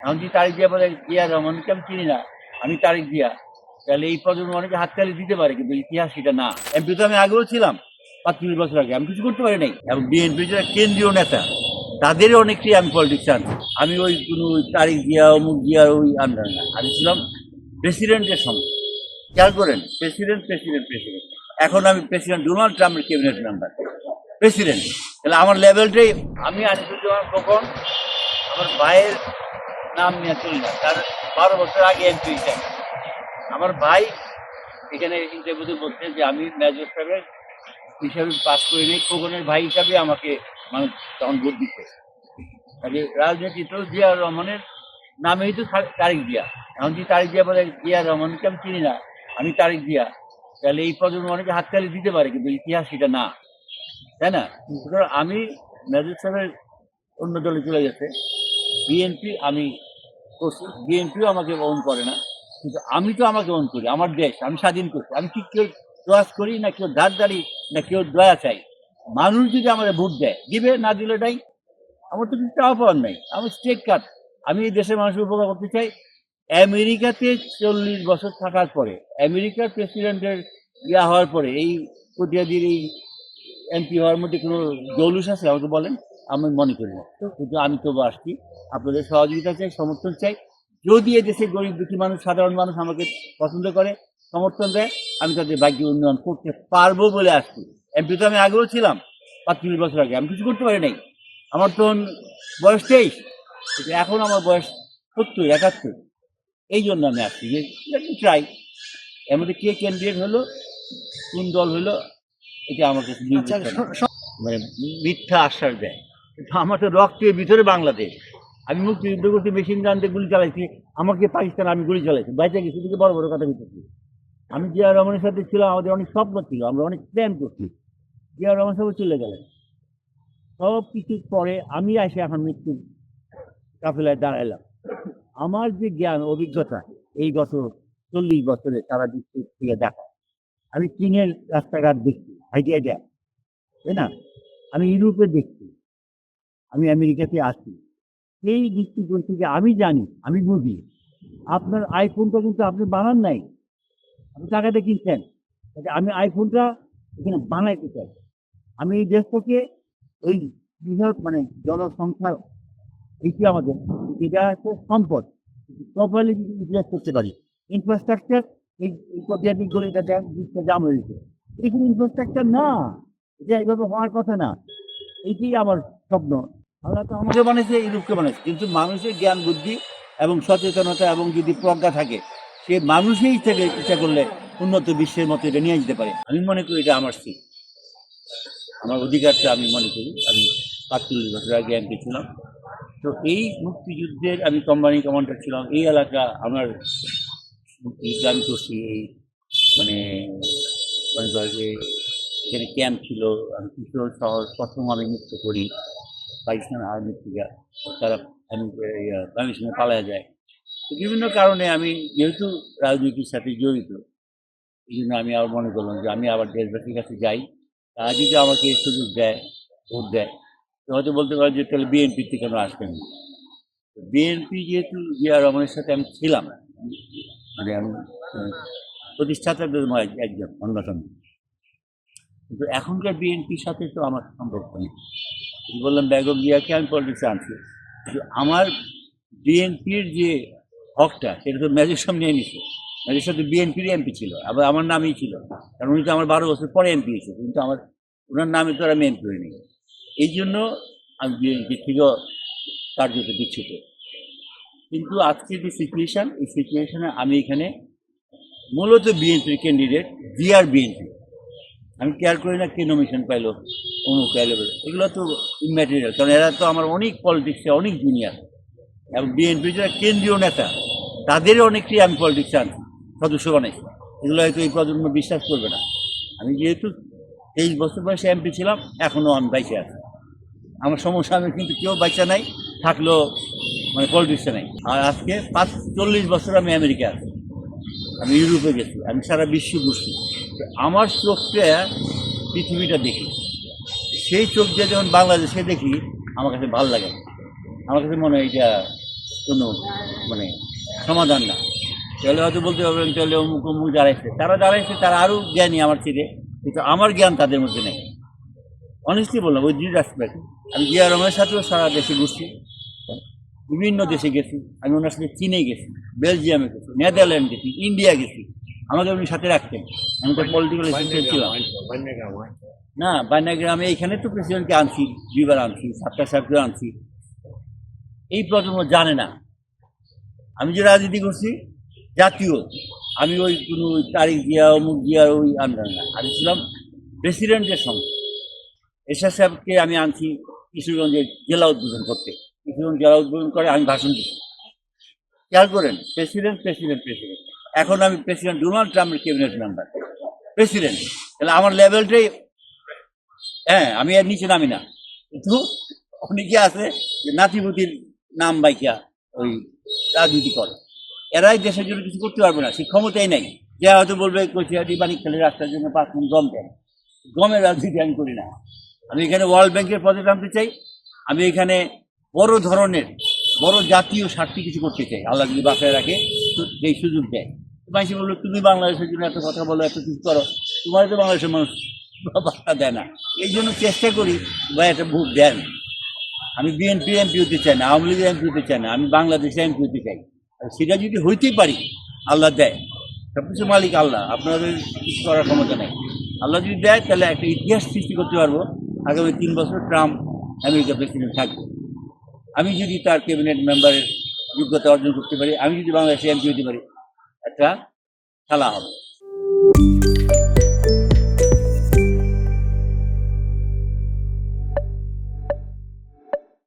এখন যদি তারিখ জিয়া বলে জিয়া রহমানকে আমি চিনি না, আমি তারিখ জিয়া, তাহলে এই প্রজন্ম অনেকে হাততালি দিতে পারে, কিন্তু ইতিহাস সেটা না। এমপি তো আমি আগেও ছিলাম, ৪৫ বছর আগে আমি কিছু করতে পারি নাই। এবং বিএনপির যারা কেন্দ্রীয় নেতা তাদেরও অনেকটাই আমি পলিটিক্স আনছি। আমি ওই কোনো তারিখ জিয়া অমুক জিয়ার ওই আন্ডার না, আমি ছিলাম প্রেসিডেন্টের সঙ্গে। খেয়াল করেন, প্রেসিডেন্ট প্রেসিডেন্ট প্রেসিডেন্ট, এখন আমি প্রেসিডেন্ট ডোনাল্ড ট্রাম্পের ক্যাবিনেট মেম্বার, প্রেসিডেন্ট। তাহলে আমার লেভেলটাই, আমি আনিসুজ্জামান খোকন আমার ভাইয়ের নাম নিয়ে চলি না, তার ১২ বছর আগে এমপি চাই। আমার ভাই এখানে ইন্টারভিউতে বলছে যে আমি মেজর সাহেবের হিসাবে পাস করি নি, খোকনের ভাই হিসাবে আমাকে মানুষ তখন ভোট দিচ্ছে। কাজে রাজনীতিতেও জিয়া রহমানের নামেই তো তারিখ জিয়া। এখন যদি তারিখ জিয়া বলে জিয়া রহমানকে আমি চিনি না, আমি তারিখ জিয়া, তাহলে এই প্রজন্ম অনেকে হাততালি দিতে পারে, কিন্তু ইতিহাস সেটা না, তাই না? সুতরাং আমি মেজর সাহেবের অন্য দলে চলে গেছে, বিএনপি আমি করছি, বিএনপিও আমাকে ওন করে না, কিন্তু আমি তো আমাকে ওন করি, আমার দেশ আমি স্বাধীন করছি। আমি কি কেউ প্রয়াস করি না, কেউ ধারদারি না, কেউ দয়া চাই। মানুষ যদি আমাদের ভোট দেয় দিবে, না দিলে নাই, আমার তো কিছু চাওয়া পাওয়ার নাই। আমি স্টেট কার্ড, আমি এই দেশের মানুষের উপকার করতে চাই। আমেরিকাতে ৪০ বছর থাকার পরে, আমেরিকার প্রেসিডেন্টের ইয়া হওয়ার পরে এই কটিয়াদির এই এমপি হওয়ার মধ্যে কোনো জৌলুস আছে আমাকে বলেন? আমি মনে করি না। কিন্তু আমি তবু আসছি, আপনাদের সহযোগিতা চাই, সমর্থন চাই। যদি এদেশে গরিব দুঃখী মানুষ, সাধারণ মানুষ আমাকে পছন্দ করে, সমর্থন দেয়, আমি তাদের ভাগ্য উন্নয়ন করতে পারবো বলে আসছি। এমপি তো আমি আগেও ছিলাম, ৪৫ বছর আগে আমি কিছু করতে পারি নাই। আমার তখন বয়স ২৩, কিন্তু এখন আমার বয়স ৭০, ৭১। এই জন্য আমি আসছি যে ট্রাই, এর মধ্যে কে ক্যান্ডিডেট হলো, কোন দল হলো, এটা আমার কাছে মানে মিথ্যা আশ্বাস দেয়। কিন্তু আমার তো রক্তের ভিতরে বাংলাদেশ। আমি মুক্তিযুদ্ধ করতে মেশিন গান দিয়ে গুলি চালাইছি, আমাকে পাকিস্তান আমি গুলি চালাইছি, বাইরে গেছি, কিন্তু বড় বড় কথা বলতেছি। আমি জিয়া রহমানের সাথে ছিলাম, আমাদের অনেক স্বপ্ন ছিল, আমরা অনেক প্ল্যান করছি। জিয়া রহমান সাহেব চলে গেলেন, সব কিছুর পরে আমি এসে এখন মৃত্যুর কাফেলায় দাঁড়াইলাম। আমার যে জ্ঞান অভিজ্ঞতা এই গত ৪০ বছরে সারা বিশ্ব থেকে দেখা, আমি চীনের রাস্তাঘাট দেখছি, হাইটে হাইটে, তাই না? আমি ইউরোপে দেখছি, আমি আমেরিকাতে আছি। সেই দৃষ্টিকোণ থেকে আমি জানি, আমি বুঝি। আপনার আইফোনটা কিন্তু আপনি বানান নাই, আপনি টাকাটা কিনছেন। আমি আইফোনটা এখানে বানাইতে চাই। আমি এই দেশটাকে ওই বৃহৎ মানে জনসংখ্যা এইটি আমাদের, এটা হচ্ছে সম্পদ, প্রপারলি যদি ইউটিলাইজ করতে পারি। ইনফ্রাস্ট্রাকচার এই পর্যায়ে গলিটা দেন, জিনিসটা জাম হয়েছে, এখানে ইনফ্রাস্ট্রাকচার না, এটা এইভাবে হওয়ার কথা না। এইটাই আমার স্বপ্ন। আল্লাহ তো আমাকে বানিয়েছে, ইউরোপকে বানিয়েছে, কিন্তু মানুষের জ্ঞান বুদ্ধি এবং সচেতনতা এবং যদি প্রজ্ঞা থাকে, সে মানুষই থেকে ইচ্ছা করলে উন্নত বিশ্বের মতো এটা নিয়ে যেতে পারে। আমি মনে করি এটা আমার স্থির, আমার অধিকারটা আমি মনে করি। আমি ৪৫ বছর আগে এমপি ছিলাম, তো এই মুক্তিযুদ্ধের আমি কোম্পানি কমান্ডার ছিলাম। এই এলাকা আমার মুক্তিযুদ্ধ আমি করছি, এই মানে মনে করে যে এখানে ক্যাম্প ছিল, আমি কিশোর শহর প্রথম আমি মুক্ত করি পাকিস্তান আর্মির থেকে, তারা পারমিশনে পালায়া যায়। তো বিভিন্ন কারণে আমি যেহেতু রাজনীতির সাথে জড়িত, এই জন্য আমি আবার মনে করলাম যে আমি আবার দেশবাসীর কাছে যাই, তারা যদি আমাকে সুযোগ দেয়, ভোট দেয়, তো হয়তো বলতে পারে যে তাহলে বিএনপির থেকে কেন আসবেন। বিএনপি যেহেতু জিয়া রহমানের সাথে আমি ছিলাম, মানে আমি প্রতিষ্ঠাতাদের একজন অন্যতম, কিন্তু এখনকার বিএনপির সাথে তো আমার সম্পর্ক নেই। বললাম বেগম জিয়াকে আমি পলিটিক্সে আনছি, কিন্তু আমার বিএনপির যে হকটা সেটা তো ম্যাজিক সামনে নিচ্ছে। ম্যাজিক সাথে বিএনপির এমপি ছিল, আবার আমার নামেই ছিল, কারণ উনি তো আমার ১২ বছর পরে এমপি হয়েছে, কিন্তু আমার ওনার নামে তো আর আমি এমপি হইনি। এই জন্য আমি বিএনপি থেকেও কার্যত বিচ্ছুত। কিন্তু আজকে যে সিচুয়েশান, এই সিচুয়েশানে আমি এখানে মূলত বিএনপির ক্যান্ডিডেট, জিআর বিএনপি। আমি কেয়ার করি না কে নমিনেশন পাইলো, অমুক পাইলো, এগুলো তো ইম্যাটেরিয়াল, কারণ এরা তো আমার অনেক পলিটিক্সে অনেক জুনিয়র, এবং বিএনপির যারা কেন্দ্রীয় নেতা তাদেরও অনেকটাই আমি পলিটিক্সে আনছি, সদস্য বানাইছি। এগুলো হয়তো এই প্রজন্ম বিশ্বাস করবে না। আমি যেহেতু ২৩ বছর বয়সে এমপি ছিলাম, এখনও আমি বাইচে আছি। আমার সমস্যা, আমি কিন্তু কেউ বাইচা নাই, থাকলেও মানে পলিটিক্সে নাই। আর আজকে ৪০ বছর আমি আমেরিকা আছি, আমি ইউরোপে গেছি, আমি সারা বিশ্ব ঘুরছি। আমার চোখটা পৃথিবীটা দেখি, সেই চোখ দিয়ে যখন বাংলাদেশে দেখি আমার কাছে ভালো লাগে। আমার কাছে মনে হয় এটা কোনো মানে সমাধান না। তাহলে হয়তো বলতে পারবেন তাহলে অমুক অমুক দাঁড়াইছে, তারা আরও জ্ঞানী আমার চেয়ে, কিন্তু আমার জ্ঞান তাদের মধ্যে নেই। অনেস্টলি বললাম, ওই ডিউ রেসপেক্ট। আমি জিয়া রহমানের সাথেও সারা দেশে ঘুরছি, বিভিন্ন দেশে গেছি, আমি ওনার সাথে চীনে গেছি, বেলজিয়ামে গেছি, নেদারল্যান্ড গেছি, ইন্ডিয়া গেছি। আমাকে উনি সাথে রাখতেন, আমি তো পলিটিক্যাল অ্যাসিস্ট্যান্ট ছিলাম। না, বান্যাগ্রামে এইখানে তো প্রেসিডেন্টকে আনছি, 2বার আনছি, সাতটা সাহেবকেও আনছি। এই প্রজন্ম জানে না আমি যে রাজনীতি করছি জাতীয়, আমি ওই কোনো তারিখ দিয়া অমুক দিয়া ওই আন্দোলন না, আমি ছিলাম প্রেসিডেন্টের সঙ্গে। এরশাদ সাহেবকে আমি আনছি কিশোরগঞ্জের জেলা উদ্বোধন করতে, কিশোরগঞ্জ জেলা উদ্বোধন করে আমি ভাষণ দিই। খেয়াল করেন, প্রেসিডেন্ট প্রেসিডেন্ট প্রেসিডেন্ট। এখন আমি প্রেসিডেন্ট ডোনাল্ড ট্রাম্পের ক্যাবিনেট মেম্বার, প্রেসিডেন্ট। তাহলে আমার লেভেলটাই, হ্যাঁ, আমি এর নিচে নামি না। কিন্তু অনেকে আছে যে নাতিপুতির নাম বাইকা ওই রাজনীতি করে, এরাই দেশের জন্য কিছু করতে পারবে না, সে ক্ষমতাই নাই। যে হয়তো বলবে কচিহাটি বাণিজ্যখালী রাস্তার জন্য 5 মণ গম দেন, গমের রাজনীতি আমি করি না। আমি এখানে ওয়ার্ল্ড ব্যাংকের পদে নামতে চাই, আমি এখানে বড় ধরনের বড় জাতীয় স্বার্থে কিছু করতে চাই, আল্লাহ যদি বাসায় রাখে তো সেই সুযোগ দেয়। মানুষ বললো তুমি বাংলাদেশের জন্য এত কথা বলো, এত কিছু করো, তোমার তো বাংলাদেশের মানুষ বার্তা দেয় না। এই জন্য চেষ্টা করি বা একটা ভোট দেন। আমি বিএনপি এমপি হতে চাই না, আওয়ামী লীগের এমপি হতে চাই না, আমি বাংলাদেশে এমপি হতে চাই। আর সেটা যদি হইতেই পারি, আল্লাহ দেয়, সব কিছু মালিক আল্লাহ, আপনাদের কিছু করার ক্ষমতা নেই। আল্লাহ যদি দেয় তাহলে একটা ইতিহাস সৃষ্টি করতে পারবো। আগামী 3 বছর ট্রাম্প আমেরিকা প্রেসিডেন্ট থাকবে। আমি যদি তার ক্যাবিনেট মেম্বারের যোগ্যতা অর্জন করতে পারি, আমি যদি বাংলাদেশে এমপি হতে পারি, একটা খেলা হবে।